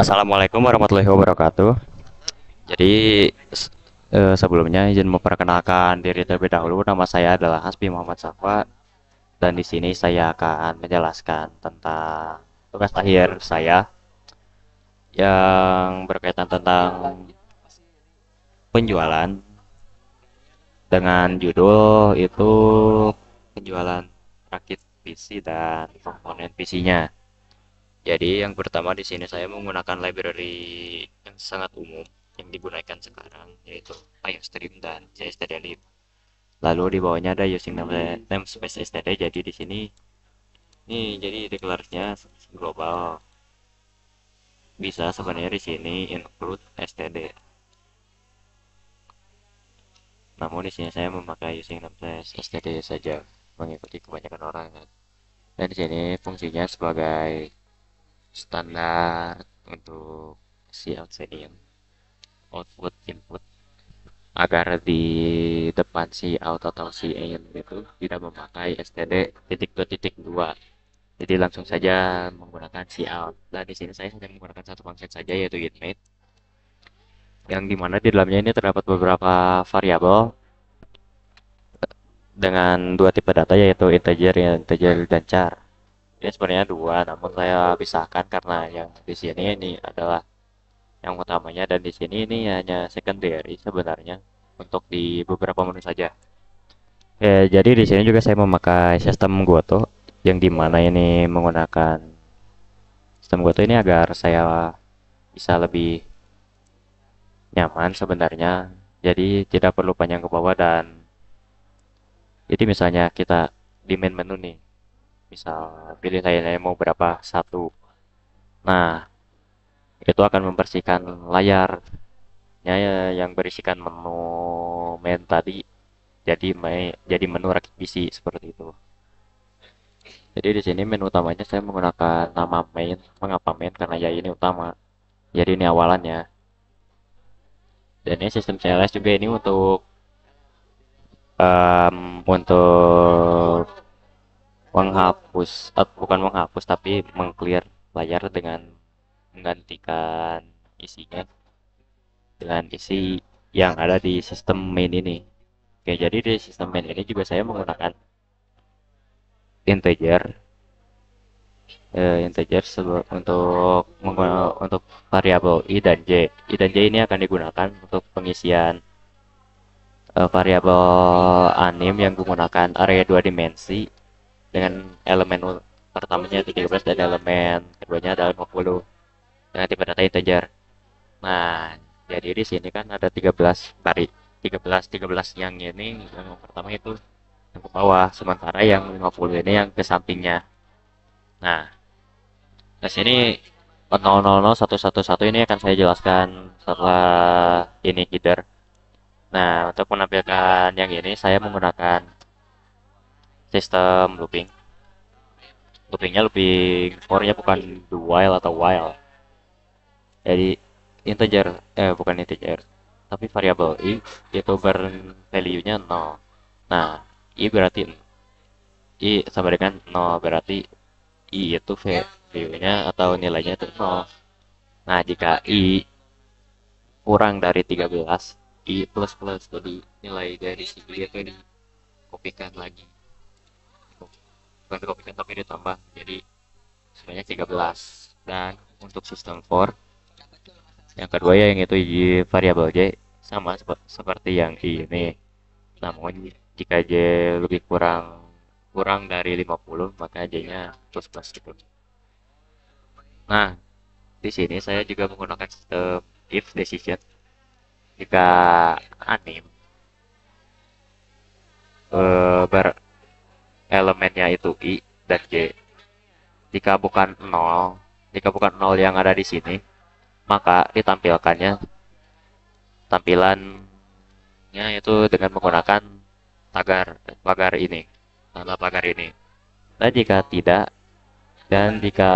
Assalamualaikum warahmatullahi wabarakatuh. Jadi sebelumnya izin memperkenalkan diri terlebih dahulu. Nama saya adalah Hasbi Muhammad Safa dan di sini saya akan menjelaskan tentang tugas akhir saya yang berkaitan tentang penjualan dengan judul itu penjualan rakit PC dan komponen PC-nya. Jadi yang pertama di sini saya menggunakan library yang sangat umum yang digunakan sekarang yaitu IOStream dan JSTDLib. Lalu di bawahnya ada using namespace std. Jadi di sini nih jadi declare-nya global. Bisa sebenarnya di sini include std. Namun di sini saya memakai using namespace std saja mengikuti kebanyakan orang kan. Dan di sini fungsinya sebagai standar untuk cout setting output input agar di depan si out atau si in itu tidak memakai std titik dua titik dua. Jadi langsung saja menggunakan si out. Dan di sini saya hanya menggunakan satu function saja yaitu inmate yang dimana di dalamnya ini terdapat beberapa variabel dengan dua tipe data yaitu integer dan char. Ini sebenarnya dua, namun saya pisahkan karena yang di sini ini adalah yang utamanya dan di sini ini hanya secondary sebenarnya untuk di beberapa menu saja. Jadi di sini juga saya memakai sistem Goto yang dimana ini menggunakan sistem Goto ini agar saya bisa lebih nyaman sebenarnya. Jadi tidak perlu panjang ke bawah dan jadi misalnya kita di main menu nih, misal pilih saya mau berapa satu. Nah, itu akan membersihkan layarnya yang berisikan menu main tadi jadi menu rakit PC seperti itu. Jadi di sini menu utamanya saya menggunakan nama main. Mengapa main? Karena ya ini utama. Jadi ini awalannya. Dan ini sistem CLS juga ini untuk menghapus, bukan menghapus tapi mengclear layar dengan menggantikan isinya dengan isi yang ada di sistem main ini. Oke, jadi di sistem main ini juga saya menggunakan integer untuk variabel i dan j. I dan j ini akan digunakan untuk pengisian variabel anim yang menggunakan area dua dimensi dengan elemen pertamanya itu 13 dan elemen keduanya adalah 50 dengan tipe data integer. Nah, jadi di sini kan ada 13 13 yang ini yang pertama itu yang ke bawah, sementara yang 50 ini yang ke sampingnya. Nah, di sini 000111 ini akan saya jelaskan setelah ini header. Nah, untuk menampilkan yang ini saya menggunakan sistem looping. Loopingnya looping for-nya bukan do while atau while. Jadi integer bukan integer, tapi variabel i itu value-nya 0. Nah, i berarti i sama dengan 0 berarti i itu value-nya atau nilainya itu 0. Nah, jika i kurang dari 13, i plus plus jadi nilai dari si i itu dikopikan lagi. Bukan dikopikan tapi ditambah jadi sebanyak 13. Dan untuk sistem for yang kedua ya yang itu variabel j sama seperti yang ini. Namun jika j lebih kurang kurang dari 50 maka j-nya plus plus gitu. Nah, di sini saya juga menggunakan sistem if decision. Jika anim ber elemennya itu i dan j. Jika bukan nol yang ada di sini, maka ditampilkannya tampilannya itu dengan menggunakan pagar ini, tanda pagar ini. Dan jika tidak, dan jika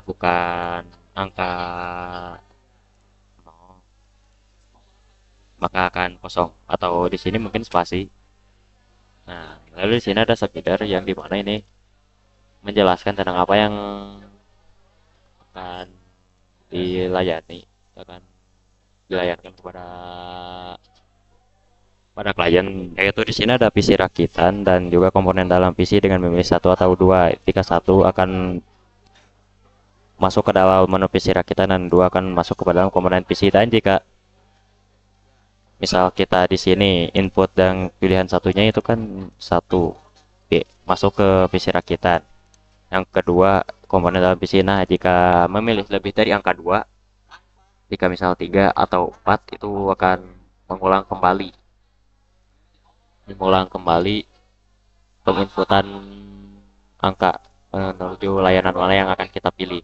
bukan angka 0, maka akan kosong atau di sini mungkin spasi. Nah, lalu di sini ada subheader yang dimana ini menjelaskan tentang apa yang akan dilayani, akan dilayangkan kepada klien, yaitu di sini ada PC rakitan dan juga komponen dalam PC dengan memilih satu atau dua. Jika satu akan masuk ke dalam menu PC rakitan dan dua akan masuk ke dalam komponen PC. Dan jika misal kita di sini input dan pilihan satunya itu kan satu masuk ke PC rakitan, yang kedua komponen dalam PC. Nah, jika memilih lebih dari angka 2, jika misal 3 atau 4, itu akan mengulang kembali penginputan angka menuju layanan mana yang akan kita pilih.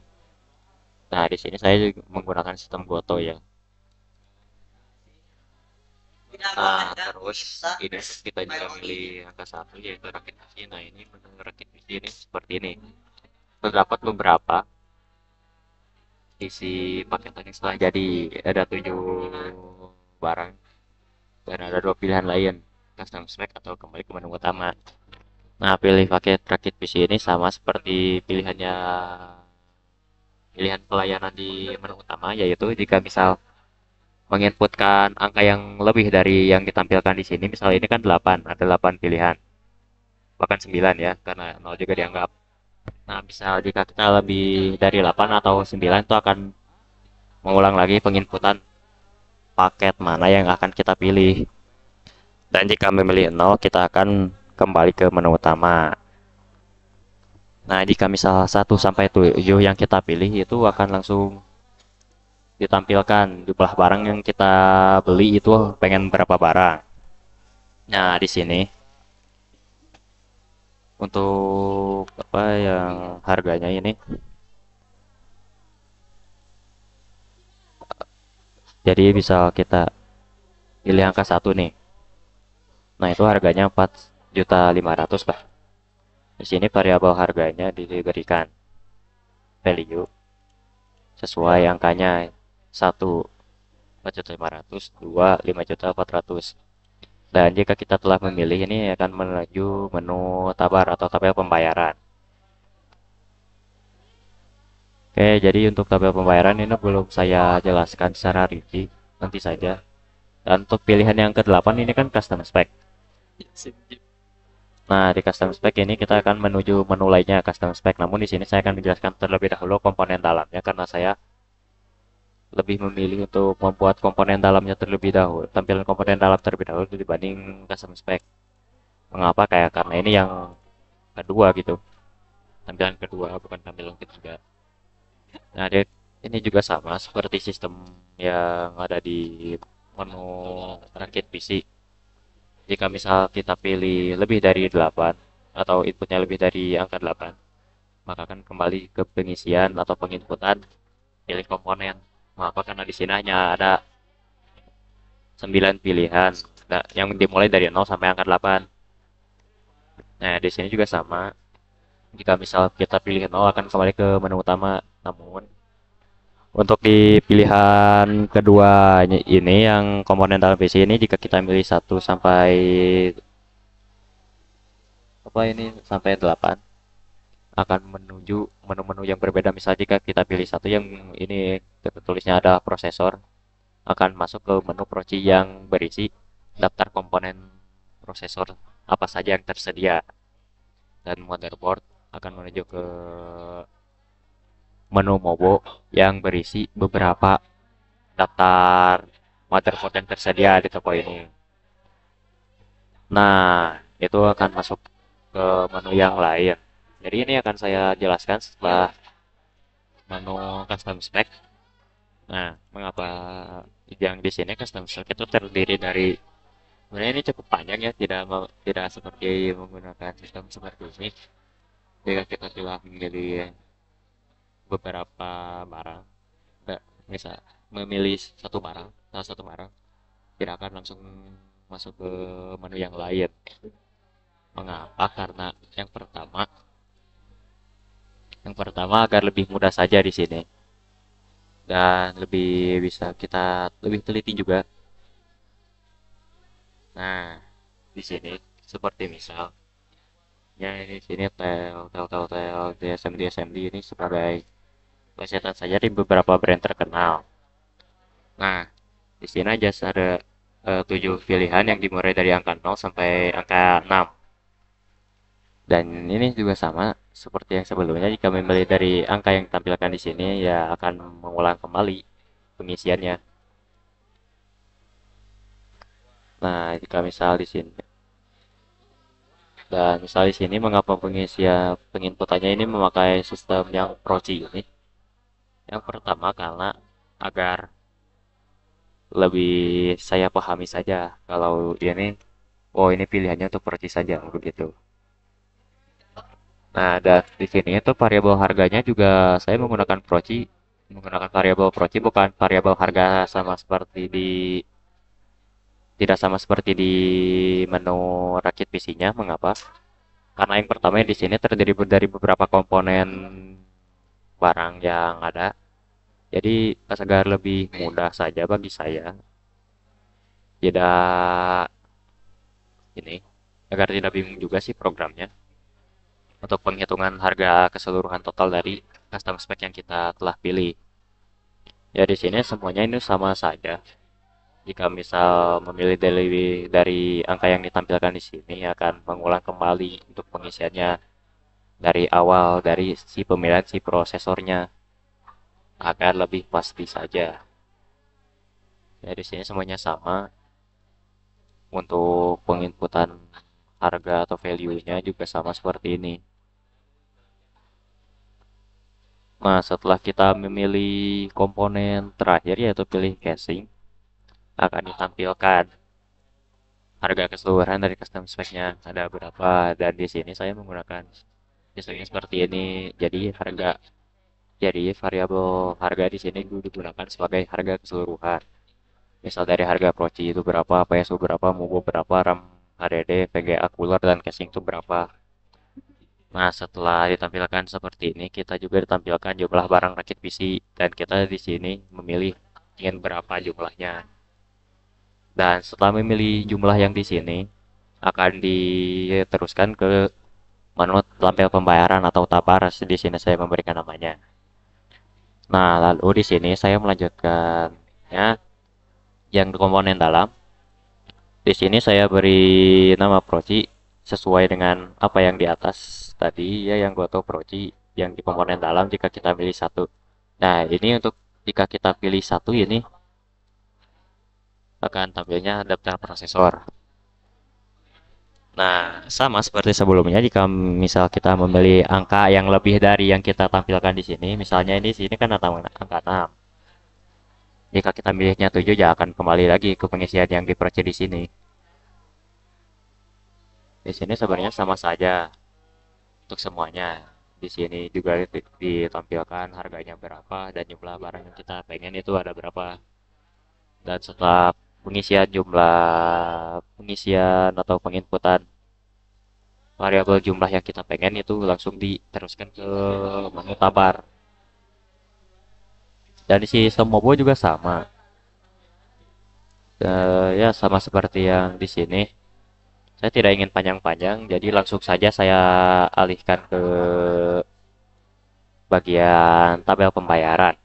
Nah, di sini saya juga menggunakan sistem Goto ya. Nah, terus ini kita juga milih angka satu, yaitu rakit PC. Nah, ini menu rakit PC ini seperti ini. Terdapat beberapa isi paketan yang setelah jadi, ada 7 barang dan ada 2 pilihan lain, custom spec atau kembali ke menu utama. Nah, pilih paket rakit PC ini sama seperti pilihan pelayanan di menu utama, yaitu jika misal menginputkan angka yang lebih dari yang ditampilkan di sini, misal ini kan 8, ada 8 pilihan, bahkan 9 ya, karena 0 juga dianggap. Nah, misal jika kita lebih dari 8 atau 9, itu akan mengulang lagi penginputan paket mana yang akan kita pilih. Dan jika memilih 0, kita akan kembali ke menu utama. Nah, jika misal 1 sampai 7 yang kita pilih, itu akan langsung ditampilkan jumlah barang yang kita beli, itu pengen berapa barang. Nah, di sini untuk apa yang harganya ini, jadi bisa kita pilih angka 1 nih. Nah, itu harganya 4.500.000 lah. Di sini variabel harganya diberikan value sesuai angkanya: 1 4.500.000, 2 5.400.000. Dan jika kita telah memilih, ini akan menuju menu tabar atau tabel pembayaran. Oke, jadi untuk tabel pembayaran ini belum saya jelaskan secara rinci, nanti saja. Dan untuk pilihan yang ke-8 ini kan custom spec. Nah, di custom spec ini kita akan menuju menu lainnya, custom spec. Namun di sini saya akan menjelaskan terlebih dahulu komponen dalamnya, karena saya lebih memilih untuk membuat komponen dalamnya terlebih dahulu, tampilan komponen dalam terlebih dahulu dibanding custom spec. Mengapa? Karena ini yang kedua gitu, tampilan kedua, bukan tampilan ketiga. Nah, ini juga sama seperti sistem yang ada di menu rakit PC. Jika misal kita pilih lebih dari 8 atau inputnya lebih dari angka 8, maka akan kembali ke pengisian atau penginputan, pilih komponen. Mengapa? Karena di sini hanya ada 9 pilihan, nah, yang dimulai dari 0 sampai angka 8. Nah, di sini juga sama. Jika misal kita pilih 0, akan kembali ke menu utama. Namun untuk di pilihan kedua ini, yang komponen dalam PC ini, jika kita pilih 1 sampai 8, akan menuju menu-menu yang berbeda. Misal jika kita pilih 1, yang ini tertulisnya ada prosesor, akan masuk ke menu proci yang berisi daftar komponen prosesor apa saja yang tersedia. Dan motherboard akan menuju ke menu MOBO yang berisi beberapa daftar motherboard yang tersedia di toko ini. Nah, itu akan masuk ke menu yang lain. Jadi ini akan saya jelaskan setelah menu custom spec. Nah, mengapa yang di sini custom spec itu terdiri dari, sebenarnya ini cukup panjang ya, tidak seperti menggunakan sistem seperti ini. Jika kita telah memilih beberapa barang, misal memilih salah satu barang, tidak akan langsung masuk ke menu yang lain. Mengapa? Karena yang pertama agar lebih mudah saja di sini, dan lebih bisa kita lebih teliti juga. Nah, di sini seperti misal ya, ini sini tel tel tel tel DSMD ini sebagai Plesetan saja di beberapa brand terkenal. Nah, di sini aja ada 7 pilihan yang dimulai dari angka 0 sampai angka 6. Dan ini juga sama seperti yang sebelumnya, jika memilih dari angka yang ditampilkan di sini ya akan mengulang kembali pengisiannya. Nah, jika misal di sini dan misal di sini mengapa pengisian penginputannya ini memakai sistem yang proci ini? Yang pertama karena agar lebih saya pahami saja kalau ini, oh ini pilihannya untuk proci saja begitu. Nah, dan di sini itu variabel harganya juga saya menggunakan variabel proci, bukan variabel harga sama seperti di tidak sama seperti di menu rakit PC-nya. Mengapa? Karena yang pertama di sini terdiri dari beberapa komponen barang yang ada. Jadi agar lebih mudah saja bagi saya, tidak ini, agar tidak bingung juga sih programnya untuk penghitungan harga keseluruhan total dari custom spec yang kita telah pilih. Ya di sini semuanya ini sama saja. Jika misal memilih dari angka yang ditampilkan di sini akan mengulang kembali untuk pengisiannya dari awal dari si pemilihan si prosesornya agar lebih pasti saja. Ya di sini semuanya sama untuk penginputan harga atau value-nya juga sama seperti ini. Nah, setelah kita memilih komponen terakhir yaitu pilih casing, akan ditampilkan harga keseluruhan dari custom spec-nya ada berapa, dan di sini saya menggunakan sistemnya seperti ini. Jadi variabel harga di sini digunakan sebagai harga keseluruhan. Misal dari harga proci itu berapa, PSU berapa, MUBO berapa, RAM HDD, VGA cooler dan casing itu berapa. Nah, setelah ditampilkan seperti ini, kita juga ditampilkan jumlah barang rakit PC dan kita di sini memilih ingin berapa jumlahnya. Dan setelah memilih jumlah yang di sini, akan diteruskan ke menu tampil pembayaran atau tabar. Di sini saya memberikan namanya. Nah, lalu di sini saya melanjutkan ya yang komponen dalam. Di sini saya beri nama proci sesuai dengan apa yang di atas tadi ya, yang goto proci yang di komponen dalam jika kita pilih satu. Nah, ini untuk jika kita pilih satu ini akan tampilnya daftar prosesor. Nah, sama seperti sebelumnya, jika misal kita membeli angka yang lebih dari yang kita tampilkan di sini, misalnya ini sini kan angka 6. Jika kita pilihnya 7, ya akan kembali lagi ke pengisian yang dipercaya di sini. Di sini sebenarnya sama saja untuk semuanya. Di sini juga ditampilkan harganya berapa dan jumlah barang yang kita pengen itu ada berapa. Dan setelah pengisian atau penginputan variabel jumlah yang kita pengen itu langsung diteruskan ke menu tabar. Dan di sistem Mobo juga sama. Ya sama seperti yang di sini. Saya tidak ingin panjang-panjang, jadi langsung saja saya alihkan ke bagian tabel pembayaran.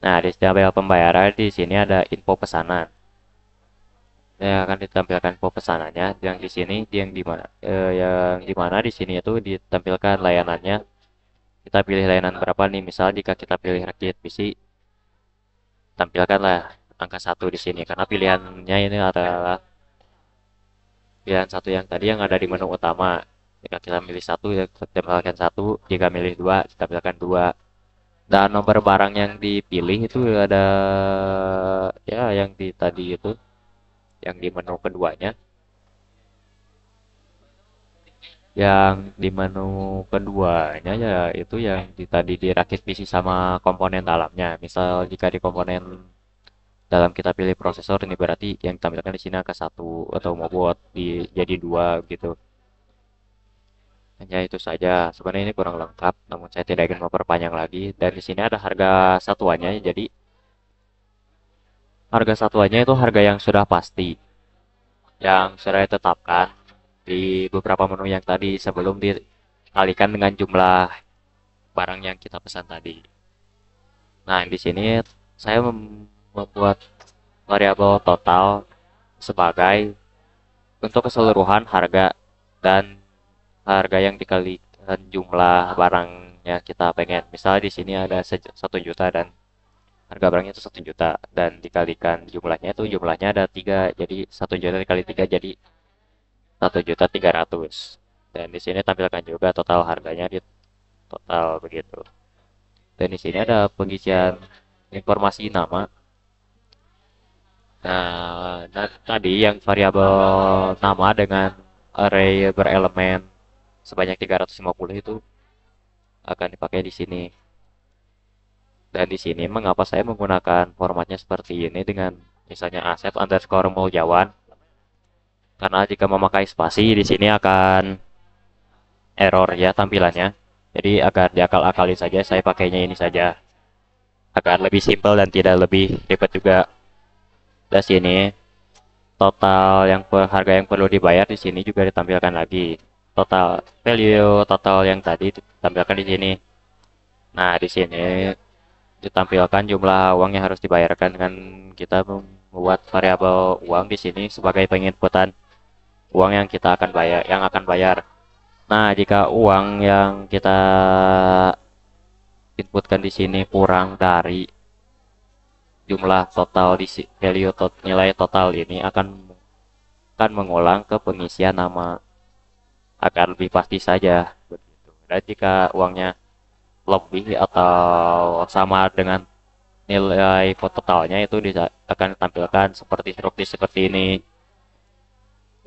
Nah, di tabel pembayaran di sini ada info pesanan. Yang akan ditampilkan info pesanannya, yang di sini, yang di mana di sini itu ditampilkan layanannya. Kita pilih layanan berapa nih? Misal jika kita pilih rakit PC, tampilkanlah angka 1 di sini karena pilihannya ini adalah pilihan satu yang tadi yang ada di menu utama. Jika kita milih satu, ya tampilkan satu. Jika milih dua, ditampilkan dua. Dan nomor barang yang dipilih itu ada ya yang di tadi itu, yang di menu keduanya. Yang di menu keduanya ya itu yang tadi dirakit PC sama komponen dalamnya. Misal jika di komponen dalam kita pilih prosesor, ini berarti yang ditampilkan di sini angka satu atau mau buat jadi dua gitu. Hanya itu saja. Sebenarnya ini kurang lengkap, namun saya tidak ingin memperpanjang lagi. Dan di sini ada harga satuannya, jadi harga satuannya itu harga yang sudah pasti, yang sudah ditetapkan di beberapa menu yang tadi sebelum dikalikan dengan jumlah barang yang kita pesan tadi. Nah, di sini saya membuat variabel total sebagai untuk keseluruhan harga dan harga yang dikalikan jumlah barang yang kita pengen. Misalnya di sini ada 1 juta dan harga barangnya itu 1 juta dan dikalikan jumlahnya itu jumlahnya ada 3, jadi 1 juta dikali 3 jadi 1.300.000. Dan di sini tampilkan juga total harganya di total begitu. Dan di sini ada pengisian informasi nama. Nah, tadi yang variabel nama dengan array berelemen sebanyak 350 itu akan dipakai di sini. Dan di sini mengapa saya menggunakan formatnya seperti ini dengan misalnya asep underscore muljawan? Karena jika memakai spasi di sini akan error ya tampilannya. Jadi agar diakal-akali saja saya pakainya ini saja. Agar lebih simpel dan tidak lebih ribet juga. Dan sini total yang harga yang perlu dibayar di sini juga ditampilkan lagi. Total value total yang tadi ditampilkan di sini. Nah, di sini ditampilkan jumlah uang yang harus dibayarkan dengan kita membuat variabel uang di sini sebagai penginputan uang yang kita akan bayar, yang akan bayar. Nah, jika uang yang kita inputkan di sini kurang dari jumlah total di value nilai total ini akan mengulang ke pengisian nama agar lebih pasti saja begitu. Dan jika uangnya lebih atau sama dengan nilai totalnya itu akan ditampilkan seperti struktur seperti ini.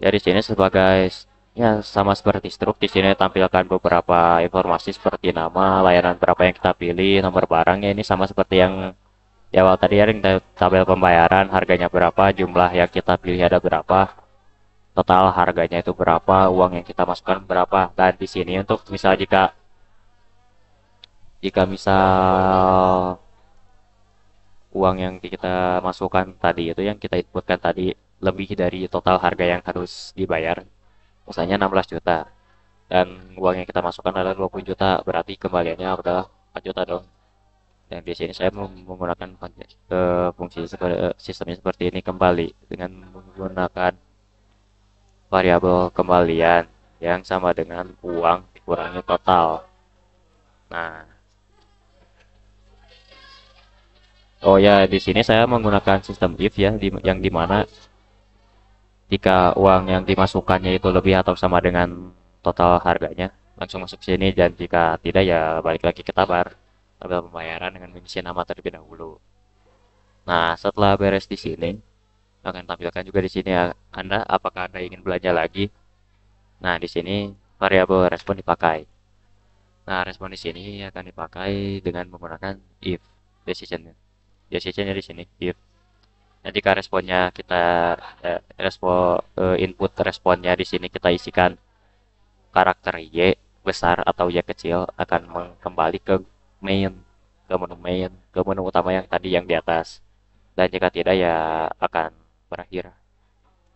Ya di sini sebagai ya sama seperti struk di sini tampilkan beberapa informasi seperti nama, layanan berapa yang kita pilih, nomor barangnya ini sama seperti yang di awal tadi ya, tabel pembayaran, harganya berapa, jumlah yang kita pilih ada berapa, total harganya itu berapa, uang yang kita masukkan berapa. Dan di sini untuk misal jika misal uang yang kita masukkan tadi itu yang kita inputkan tadi lebih dari total harga yang harus dibayar, misalnya 16 juta dan uang yang kita masukkan adalah 20 juta, berarti kembaliannya adalah 4 juta dong. Dan di sini saya menggunakan fungsi sistemnya seperti ini kembali dengan menggunakan variabel kembalian yang sama dengan uang dikurangi total. Nah, oh ya, di sini saya menggunakan sistem if ya, yang dimana jika uang yang dimasukkannya itu lebih atau sama dengan total harganya, langsung masuk sini, dan jika tidak ya balik lagi ke tabel pembayaran dengan mengisi nama terlebih dahulu. Nah, setelah beres di sini, akan tampilkan juga di sini ya, apakah Anda ingin belanja lagi. Nah, di sini variabel respon dipakai. Nah, respon di sini akan dipakai dengan menggunakan if decisionnya. Decisionnya di sini if. Nah, jika responnya kita input responnya di sini kita isikan karakter Y besar atau Y kecil, akan kembali ke main, ke menu utama yang tadi yang di atas. Dan jika tidak ya akan berakhir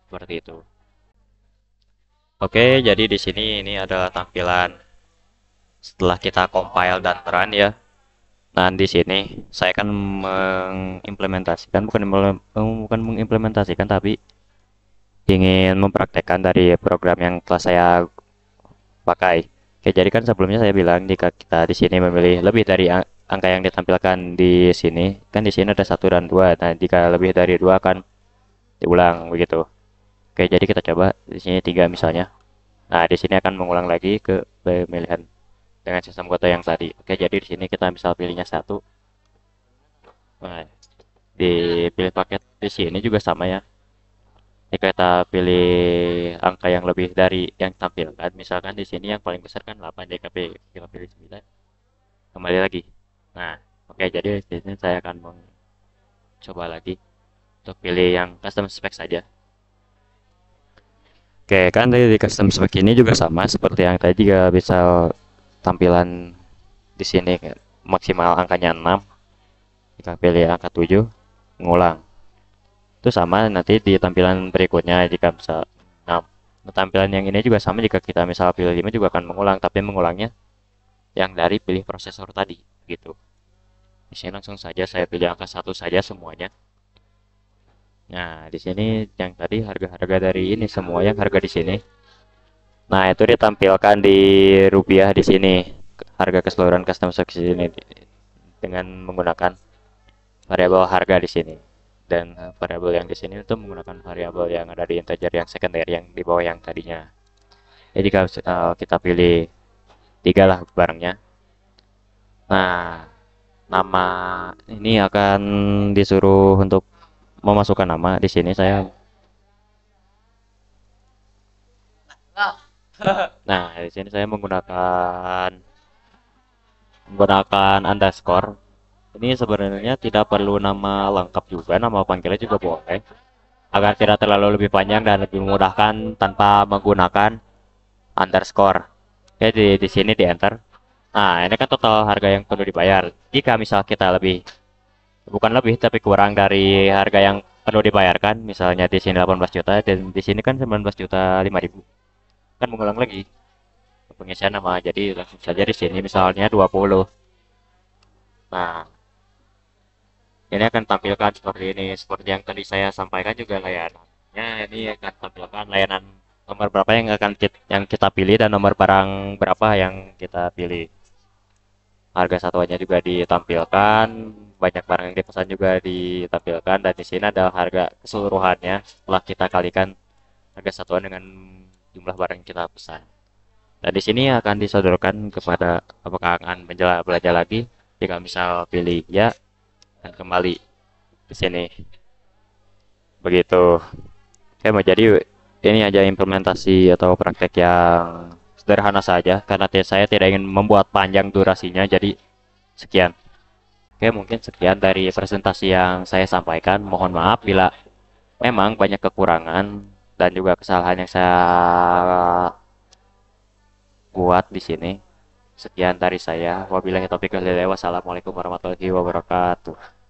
seperti itu. Oke, jadi di sini ini adalah tampilan setelah kita compile dan run ya. Nah, di sini saya akan mengimplementasikan, bukan mengimplementasikan, tapi ingin mempraktekkan dari program yang telah saya pakai. Oke, jadi kan sebelumnya saya bilang jika kita di sini memilih lebih dari angka yang ditampilkan di sini, kan di sini ada 1 dan 2. Nah, jika lebih dari 2 akan diulang begitu. Oke, jadi kita coba di sini 3 misalnya. Nah, di sini akan mengulang lagi ke pemilihan dengan sistem kota yang tadi. Oke, jadi di sini kita misal pilihnya 1. Nah, dipilih paket di sini juga sama ya. Jika kita pilih angka yang lebih dari yang tampilkan, misalkan di sini yang paling besar kan 8, jika kita pilih 9, kembali lagi. Nah, oke, jadi di sini saya akan mencoba lagi untuk pilih yang custom spec saja. Oke, kan dari custom spec ini juga sama seperti yang tadi, juga bisa tampilan di sini maksimal angkanya 6. Jika pilih angka 7, mengulang. Itu sama nanti di tampilan berikutnya jika bisa 6. Nah, tampilan yang ini juga sama, jika kita misal pilih 5 juga akan mengulang, tapi mengulangnya yang dari pilih prosesor tadi gitu. Di sini langsung saja saya pilih angka satu saja semuanya. Nah, di sini yang tadi harga-harga dari ini semua yang harga di sini. Nah, itu ditampilkan di rupiah di sini. Harga keseluruhan custom stock di sini dengan menggunakan variabel harga di sini. Dan variabel yang di sini itu menggunakan variabel yang ada di integer yang sekunder yang di bawah yang tadinya. Jadi kalau kita pilih tiga lah barangnya. Nah, nama ini akan disuruh untuk memasukkan nama di sini saya. Nah, di sini saya menggunakan underscore. Ini sebenarnya tidak perlu nama lengkap juga, nama panggilan juga boleh. Agar tidak terlalu lebih panjang dan lebih memudahkan tanpa menggunakan underscore. Oke, di sini di enter. Nah, ini kan total harga yang perlu dibayar. Jika misal kita lebih, bukan lebih, tapi kurang dari harga yang perlu dibayarkan, misalnya di sini 18 juta dan di sini kan 19 juta 5.000. Kan mengulang lagi pengisian nama. Jadi langsung saja di sini misalnya 20. Nah, ini akan tampilkan seperti ini. Seperti yang tadi saya sampaikan juga layanannya. Ini akan tampilkan layanan nomor berapa yang kita pilih dan nomor barang berapa yang kita pilih. Harga satuannya juga ditampilkan, banyak barang yang dipesan juga ditampilkan dan di sini ada harga keseluruhannya setelah kita kalikan harga satuan dengan jumlah barang yang kita pesan. Dan di sini akan disodorkan kepada apakah akan belajar lagi. Jika misal pilih ya dan kembali di sini. Begitu. Oke, mau jadi ini aja implementasi atau praktek yang sederhana saja karena saya tidak ingin membuat panjang durasinya. Jadi sekian. Oke, mungkin sekian dari presentasi yang saya sampaikan. Mohon maaf bila memang banyak kekurangan dan juga kesalahan yang saya buat di sini. Sekian dari saya. Wabillahi taufiq wal hidayah. Wassalamualaikum warahmatullahi wabarakatuh.